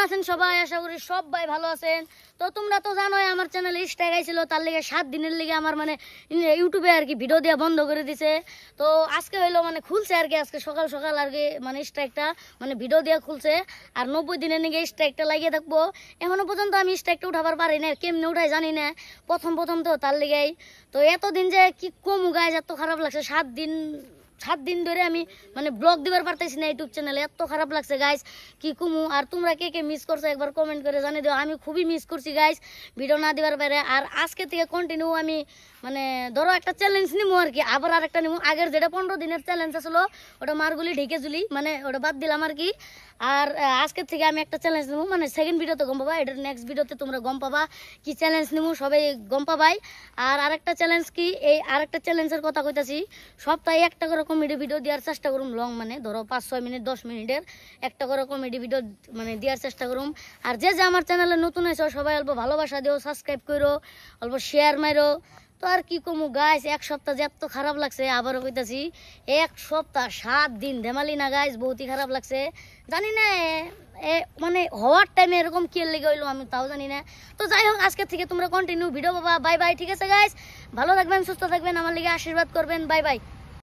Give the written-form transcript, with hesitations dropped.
আছেন সবাই? আশা করি সবাই ভালো আছেন। তো তোমরা তো জানোই আমার চ্যানেলে স্ট্রাইক আইছিল, তার লেগে 7 দিনের লেগে আমার মানে ইউটিউবে আর কি ভিডিও দেওয়া বন্ধ করে দিছে। তো আজকে হইলো মানে খুলছে আর কি, আজকে সকাল সকাল আর কি মানে স্ট্রাইকটা মানে ভিডিও দেওয়া খুলছে। আর 90 দিনের নিগে স্ট্রাইকটা লাগিয়ে থাকবো। এখনো পর্যন্ত আমি স্ট্রাইকটা উঠাবার পারি না, কেমনে উঠাই জানি না, প্রথম প্রথম তো তার লেগেই। তো এতদিন যে কি কমু গাইজ, এত খারাপ লাগছে। 7 দিন ধরে আমি মানে ব্লগ দিবার পারতেছি না ইউটিউব চ্যানেলে, এত খারাপ লাগছে গাইজ, কি কমু। আর তোমরা কে কে মিস করছো একবার কমেন্ট করে জানিয়ে দিও। আমি খুবই মিস করছি গাইজ ভিডিও না দিবার বাইরে। আর আজকে থেকে কন্টিনিউ আমি মানে ধরো একটা চ্যালেঞ্জ নিবো আর কি, আবার আরেকটা নিবো। আগের যেটা 15 দিনের চ্যালেঞ্জ আসলো ওটা মারগুলি ঢেকে জুলি মানে ওটা বাদ দিলাম আর কি। আর আজকের থেকে আমি একটা চ্যালেঞ্জ নেবো, মানে সেকেন্ড ভিডিওতে গম পাবা, এটার নেক্সট ভিডিওতে তোমরা গম পাবা কি চ্যালেঞ্জ নেবো, সবাই গম পাবাই। আর আরেকটা চ্যালেঞ্জ কি, এই আরেকটা চ্যালেঞ্জের কথা কইতাছি, সপ্তাহে একটা করে কমেডি ভিডিও দেওয়ার চেষ্টা করুম। লং মানে ধরো 5-6 মিনিট 10 মিনিটের একটা করে কমেডি ভিডিও মানে দেওয়ার চেষ্টা করুম। আর যে যে আমার চ্যানেলে নতুন হয়েছে সবাই অল্প ভালোবাসা দিও, সাবস্ক্রাইব করো, অল্প শেয়ার মারো। তো আর কি কমু গাইস, এক সপ্তাহ যে এত খারাপ লাগছে, আবারও কইতাছি এক সপ্তাহ 7 দিন ধেমালি না গাইস, বহুতই খারাপ লাগছে। জানি না মানে হওয়ার টাইমে এরকম কি লেগে হইলো আমি তাও জানি না। তো যাই হোক, আজকে থেকে তোমরা কন্টিনিউ ভিডিও পাবা। বাই বাই, ঠিক আছে গাইস, ভালো থাকবেন, সুস্থ থাকবেন, আমার লিগে আশীর্বাদ করবেন। Bye bye.